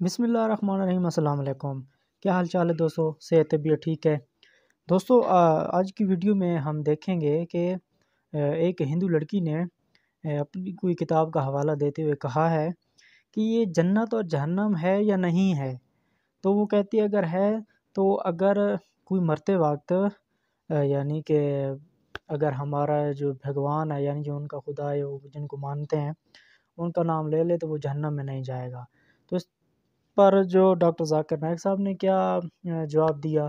बिस्मिल्लाहिर्रहमानिर्रहीम। अस्सलाम वालेकुम। क्या हाल चाल है दोस्तों? सेहत तबीयत ठीक है दोस्तों? आज की वीडियो में हम देखेंगे कि एक हिंदू लड़की ने अपनी कोई किताब का हवाला देते हुए कहा है कि ये जन्नत और जहन्नम है या नहीं है। तो वो कहती है अगर है तो अगर कोई मरते वक्त यानी कि अगर हमारा जो भगवान है यानी जो उनका खुदा है वो जिनको मानते हैं उनका नाम ले ले तो वो जहन्नम में नहीं जाएगा। तो इस पर जो डॉक्टर ज़ाकिर नाइक साहब ने क्या जवाब दिया,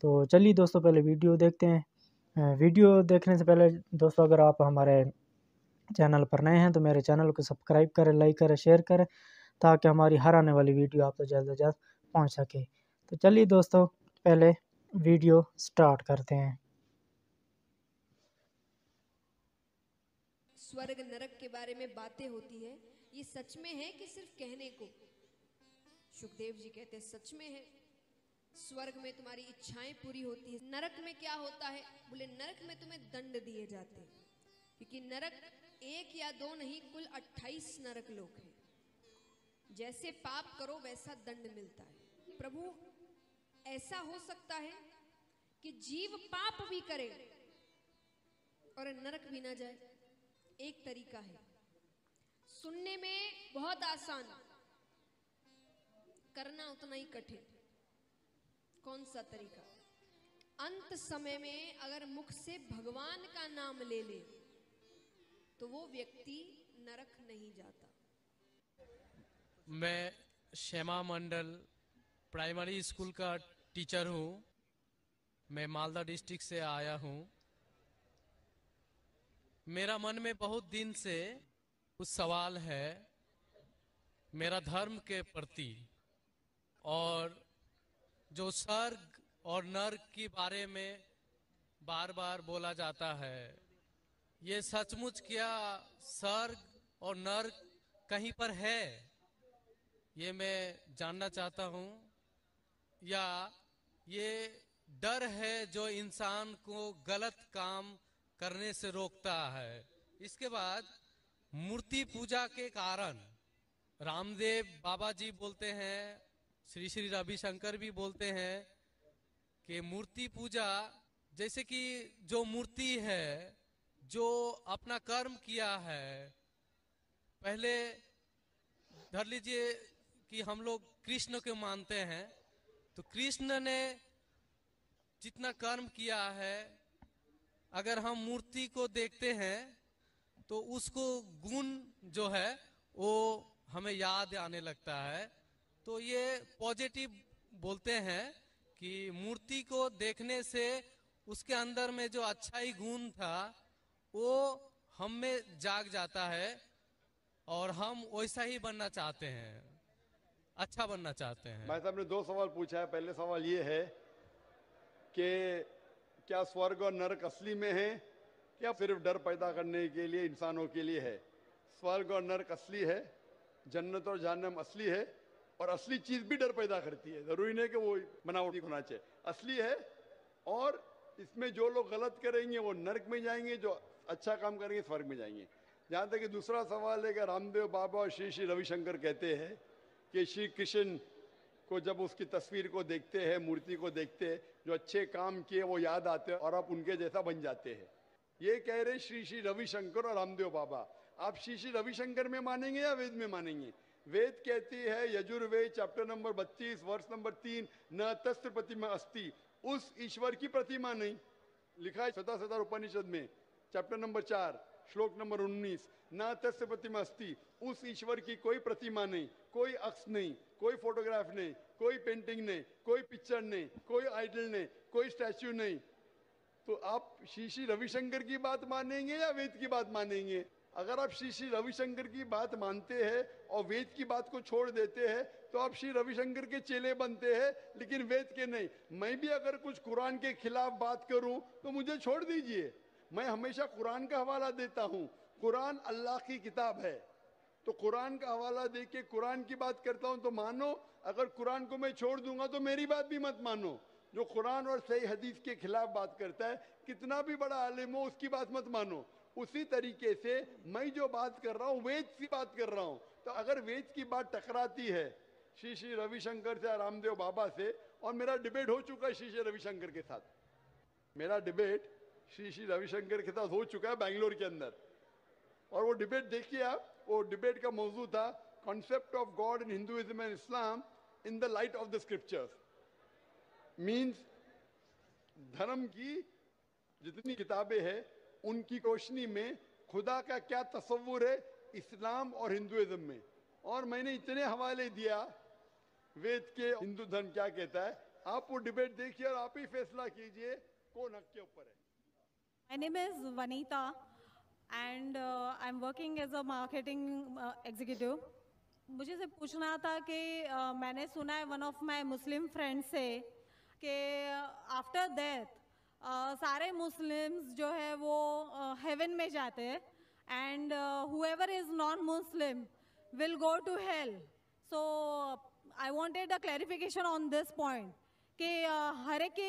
तो चलिए दोस्तों पहले वीडियो देखते हैं। वीडियो देखने से पहले दोस्तों अगर आप हमारे चैनल पर नए हैं तो मेरे चैनल को सब्सक्राइब करें, लाइक करें, शेयर करें ताकि हमारी हर आने वाली वीडियो आप तक जल्द से जल्द पहुँच सके। तो चलिए दोस्तों पहले वीडियो स्टार्ट करते हैं। स्वर्ग नरक के बारे में बातें होती है, ये सच में है कि सिर्फ कहने को? सुखदेव जी कहते हैं सच में है। स्वर्ग में तुम्हारी इच्छाएं पूरी होती है। नरक में क्या होता है? बोले नरक में तुम्हें दंड दिए जाते हैं, क्योंकि नरक एक या दो नहीं, कुल 28 नरक लोक हैं। जैसे पाप करो वैसा दंड मिलता है। प्रभु, ऐसा हो सकता है कि जीव पाप भी करे और नरक भी ना जाए? एक तरीका है, सुनने में बहुत आसान, करना उतना ही कठिन। कौन सा तरीका? अंत समय में अगर मुख से भगवान का नाम ले ले तो वो व्यक्ति नरक नहीं जाता। मैं श्यामा मंडल प्राइमरी स्कूल का टीचर हूँ। मैं मालदा डिस्ट्रिक्ट से आया हूँ। मेरा मन में बहुत दिन से कुछ सवाल है मेरा धर्म के प्रति, और जो स्वर्ग और नर्क के बारे में बार बार बोला जाता है, ये सचमुच क्या स्वर्ग और नर्क कहीं पर है? ये मैं जानना चाहता हूँ। या ये डर है जो इंसान को गलत काम करने से रोकता है? इसके बाद मूर्ति पूजा के कारण रामदेव बाबा जी बोलते हैं, श्री श्री रविशंकर भी बोलते हैं कि मूर्ति पूजा, जैसे कि जो मूर्ति है जो अपना कर्म किया है, पहले धर लीजिए कि हम लोग कृष्ण को मानते हैं, तो कृष्ण ने जितना कर्म किया है, अगर हम मूर्ति को देखते हैं तो उसको गुण जो है वो हमें याद आने लगता है। तो ये पॉजिटिव बोलते हैं कि मूर्ति को देखने से उसके अंदर में जो अच्छाई गुण था वो हम में जाग जाता है और हम वैसा ही बनना चाहते हैं, अच्छा बनना चाहते हैं। भाई साहब ने दो सवाल पूछा है। पहले सवाल ये है कि क्या स्वर्ग और नरक असली में है या सिर्फ डर पैदा करने के लिए इंसानों के लिए है? स्वर्ग और नरक असली है, जन्नत और जहन्नम असली है, और असली चीज भी डर पैदा करती है। जरूरी नहीं कि वो बनावटी होना चाहिए, असली है। और इसमें जो लोग गलत करेंगे वो नरक में जाएंगे, जो अच्छा काम करेंगे स्वर्ग में जाएंगे। जहां तक कि दूसरा सवाल है कि रामदेव बाबा और श्री श्री रविशंकर कहते हैं कि श्री कृष्ण को जब उसकी तस्वीर को देखते हैं, मूर्ति को देखते हैं, जो अच्छे काम किए वो याद आते हैं और आप उनके जैसा बन जाते हैं। ये कह रहे श्री श्री रविशंकर और रामदेव बाबा। आप श्री श्री रविशंकर में मानेंगे या वेद में मानेंगे? वेद कहती है, यजुर्वेद चैप्टर नंबर 32 वर्ष नंबर 3, न तस्त्र प्रतिमा अस्ति, उस ईश्वर की प्रतिमा नहीं। लिखा है शतसहस्र उपनिषद में चैप्टर नंबर 4 श्लोक नंबर 19, न तस्य प्रतिमा अस्ति, उस ईश्वर की कोई प्रतिमा नहीं, कोई अक्ष नहीं, कोई फोटोग्राफ नहीं, कोई पेंटिंग नहीं, कोई पिक्चर नहीं, कोई आइडल नहीं, कोई स्टैच्यू नहीं। तो आप श्री श्री रविशंकर की बात मानेंगे या वेद की बात मानेंगे? अगर आप श्री श्री रविशंकर की बात मानते हैं और वेद की बात को छोड़ देते हैं तो आप श्री रविशंकर के चेले बनते हैं, लेकिन वेद के नहीं। मैं भी अगर कुछ कुरान के खिलाफ बात करूं तो मुझे छोड़ दीजिए। मैं हमेशा कुरान का हवाला देता हूं। कुरान अल्लाह की किताब है, तो कुरान का हवाला दे के कुरान की बात करता हूं तो मानो। अगर कुरान को मैं छोड़ दूंगा तो मेरी बात भी मत मानो। जो कुरान और सही हदीस के खिलाफ बात करता है, कितना भी बड़ा आलिम हो, उसकी बात मत मानो। उसी तरीके से मैं जो बात कर रहा हूं वेद की बात कर रहा हूं। तो अगर वेद की बात टकराती है श्री श्री रविशंकर से, रामदेव बाबा से, और मेरा डिबेट हो चुका है श्री श्री रविशंकर के साथ। मेरा डिबेट श्री श्री रविशंकर के साथ हो चुका है बेंगलोर के अंदर। और वो डिबेट देखिए आप, वो डिबेट का मौजूद था concept of God in Hinduism and Islam in the light of the scriptures. Means धर्म की जितनी किताबें हैं उनकी रोशनी में खुदा का क्या तस्वुर है इस्लाम और हिंदुइज्म में। और मैंने इतने हवाले दिया वेद के, हिंदू धर्म क्या कहता है। आप वो डिबेट देखिए और आप ही फैसला कीजिए कौन हक के ऊपर है। My name is Vanita and I'm working as a marketing executive. मुझे से पूछना था कि मैंने सुना है one of my Muslim friends से कि आफ्टर डेथ सारे मुस्लिम्स जो है वो हेवन में जाते हैं and whoever is non-Muslim will go to hell. So I wanted a clarification on this point. कि हर एक के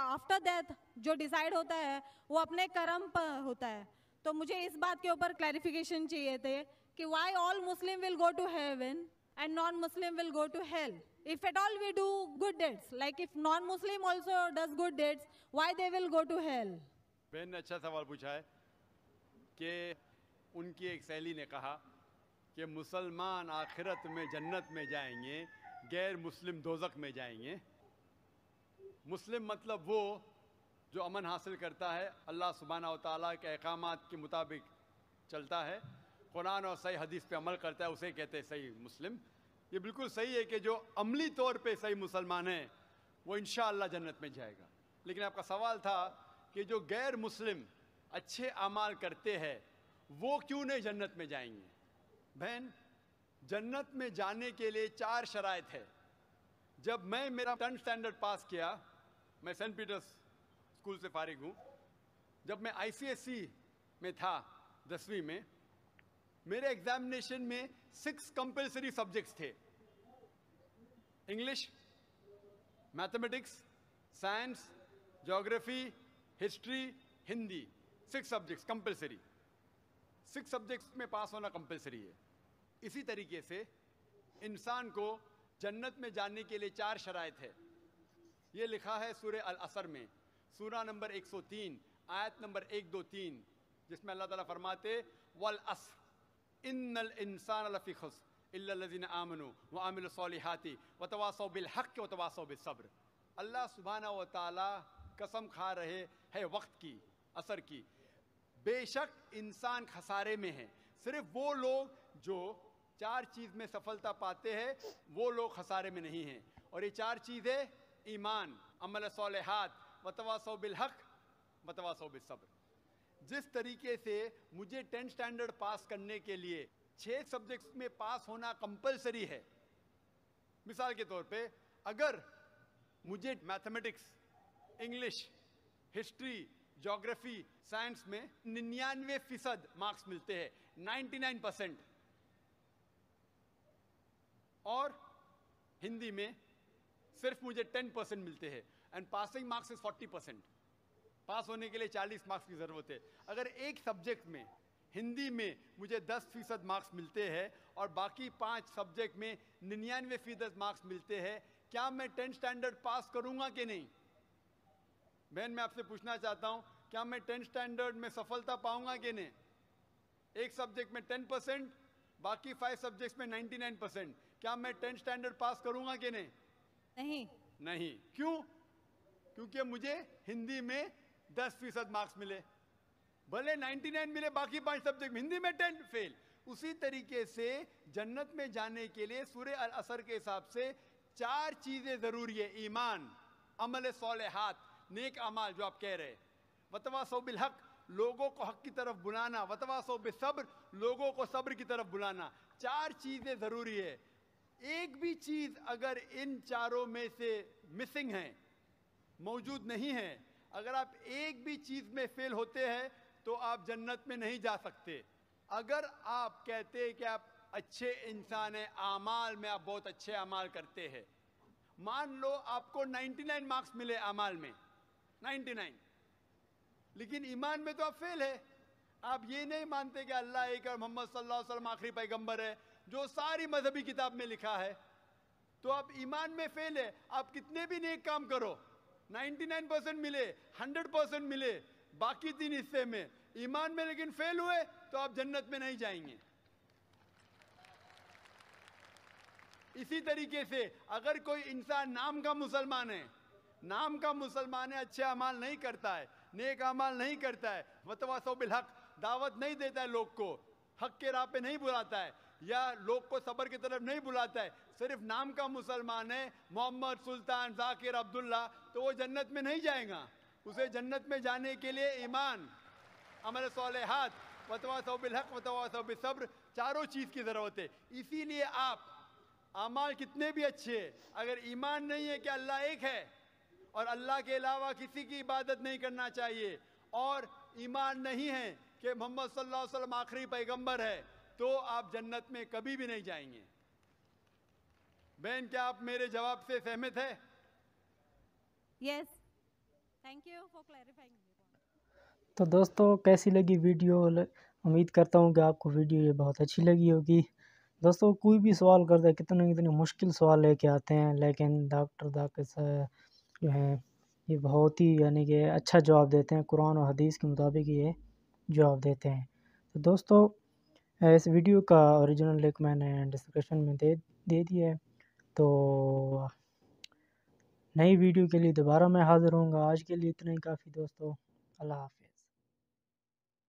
आफ्टर डेथ जो डिसाइड होता है वो अपने कर्म पर होता है। तो मुझे इस बात के ऊपर क्लैरिफिकेशन चाहिए थे कि why all Muslim will go to heaven and non Muslim will go to hell if at all we do good deeds, like if non Muslim also does good deeds, why they will go to hell. बहन ने अच्छा सवाल पूछा है कि उनकी एक सहेली ने कहा कि मुसलमान आखिरत में जन्नत में जाएंगे, गैर मुस्लिम दोजख में जाएंगे। मुस्लिम मतलब वो जो अमन हासिल करता है, अल्लाह सुब्हानहू व तआला के अहकामात के मुताबिक चलता है, कुरान और सही हदीस पे अमल करता है, उसे कहते हैं सही मुस्लिम। ये बिल्कुल सही है कि जो अमली तौर पे सही मुसलमान है वो इंशाअल्लाह जन्नत में जाएगा। लेकिन आपका सवाल था कि जो गैर मुस्लिम अच्छे अमाल करते हैं वो क्यों नहीं जन्नत में जाएंगे। बहन, जन्नत में जाने के लिए 4 शराइत है। जब मैं मेरा 10th स्टैंडर्ड पास किया, मैं सेंट पीटर्स स्कूल से फारिग हूँ, जब मैं ICSE में था 10वीं में, मेरे एग्जामिनेशन में 6 कंपलसरी सब्जेक्ट्स थे। English, mathematics, science, geography, history, Hindi, 6 subjects compulsory. 6 subjects में पास होना कंपलसरी है। इसी तरीके से इंसान को जन्नत में जाने के लिए 4 शराइत है। ये लिखा है सूरह अल असर में, सूरा नंबर 103 आयत नंबर 1, 2, 3, जिसमें अल्लाह ताला फरमाते वल अस्र इन्नल इंसान लफी खुस्र इल्ला लज़ीना आमनू व आमिलु सॉलिहाती व तवासौ बिल हक़्क़ व तवासौ बिस सब्र। अल्लाह सुब्हानहू व तआला कसम खा रहे हैं वक्त की, असर की, बेशक इंसान खसारे में है। सिर्फ वो लोग जो 4 चीज़ में सफलता पाते हैं वो लोग खसारे में नहीं हैं। और ये 4 चीज़ें ईमान, अमल सॉलिहात, वतवासौ बिल हक़, वतवासौ बिस सब्र। जिस तरीके से मुझे 10th स्टैंडर्ड पास करने के लिए 6 सब्जेक्ट्स में पास होना कंपलसरी है। मिसाल के तौर पे अगर मुझे mathematics, English, history, geography, science में 99% मार्क्स मिलते हैं, 99%, और हिंदी में सिर्फ मुझे 10% मिलते हैं एंड पासिंग मार्क्स इज 40%। पास होने के लिए 40 मार्क्स की ज़रूरत है। अगर एक सब्जेक्ट में, हिंदी में, मुझे 10% मार्क्स मिलते हैं और बाकी 5 सब्जेक्ट में 99% मार्क्स मिलते हैं, क्या मैं 10th स्टैंडर्ड पास करूंगा कि नहीं? बहन, मैं आपसे पूछना चाहता हूं, क्या मैं 10th स्टैंडर्ड में सफलता पाऊंगा कि नहीं? एक सब्जेक्ट में 10%, बाकी 5 सब्जेक्ट्स में 99%, क्या मैं 10th स्टैंडर्ड पास करूंगा कि नहीं? नहीं। क्यों? क्योंकि मुझे हिंदी में 10% मार्क्स मिले, भले 99 मिले, बाकी 5 सब्जेक्ट हिंदी में 10 फेल। उसी तरीके से जन्नत में जाने के लिए सूरह अल असर के हिसाब से 4 चीजें जरूरी है। ईमान, अमल सॉलिहात, नेक अमाल जो आप कह रहे, वतवासौ बिल हक, लोगों को हक की तरफ बुलाना, वतवासौ बिस सब्र, लोगों को सब्र की तरफ बुलाना। 4 चीजें जरूरी है। एक भी चीज अगर इन चारों में से मिसिंग है, मौजूद नहीं है, अगर आप एक भी चीज में फेल होते हैं तो आप जन्नत में नहीं जा सकते। अगर आप कहते हैं कि आप अच्छे इंसान हैं, आमाल में आप बहुत अच्छे अमाल करते हैं, मान लो आपको 99 मार्क्स मिले अमाल में, 99, लेकिन ईमान में तो आप फेल है। आप ये नहीं मानते कि अल्लाह एक और मोहम्मद सल्लल्लाहु अलैहि वसल्लम आखिरी पैगंबर है, जो सारी मजहबी किताब में लिखा है। तो आप ईमान में फेल है, आप कितने भी नेक काम करो, 99% मिले, 100% मिले, बाकी 3 हिस्से में ईमान में लेकिन फेल हुए तो आप जन्नत में नहीं जाएंगे। इसी तरीके से अगर कोई इंसान नाम का मुसलमान है, नाम का मुसलमान है, अच्छे अमाल नहीं करता है, नेक अमाल नहीं करता है, वतवासौ बिल हक, दावत नहीं देता है, लोग को हक के राह पे नहीं बुलाता है, या लोग को सबर की तरफ नहीं बुलाता है, सिर्फ नाम का मुसलमान है, मोहम्मद, सुल्तान, जाकिर, अब्दुल्ला, तो वो जन्नत में नहीं जाएगा। उसे जन्नत में जाने के लिए ईमान, अमल सालेहात, वतवासौ बिल हक, वतवासौ बिस सब्र, चारों चीज की जरूरत है। इसीलिए आप अमाल कितने भी अच्छे, अगर ईमान नहीं है कि अल्लाह एक है और अल्लाह के अलावा किसी की इबादत नहीं करना चाहिए, और ईमान नहीं है कि मोहम्मद सल्लल्लाहु अलैहि वसल्लम आखिरी पैगंबर है, तो आप जन्नत में कभी भी नहीं जाएंगे। बहन, क्या आप मेरे जवाब से सहमत है? Yes. Thank you for clarifying. तो दोस्तों, कैसी लगी वीडियो? उम्मीद करता हूँ कि आपको वीडियो ये बहुत अच्छी लगी होगी। दोस्तों, कोई भी सवाल करता है, कितने कितने मुश्किल सवाल लेके आते हैं, लेकिन डॉक्टर जाकिर साहब जो हैं ये बहुत ही यानी कि अच्छा जवाब देते हैं, कुरान और हदीस के मुताबिक ये जवाब देते हैं। तो दोस्तों, इस वीडियो का ओरिजिनल लिंक मैंने डिस्क्रिप्शन में दे दिया है। तो नई वीडियो के लिए दोबारा मैं हाज़िर होऊंगा। आज के लिए इतना ही काफ़ी दोस्तों। अल्लाह हाफ़िज़।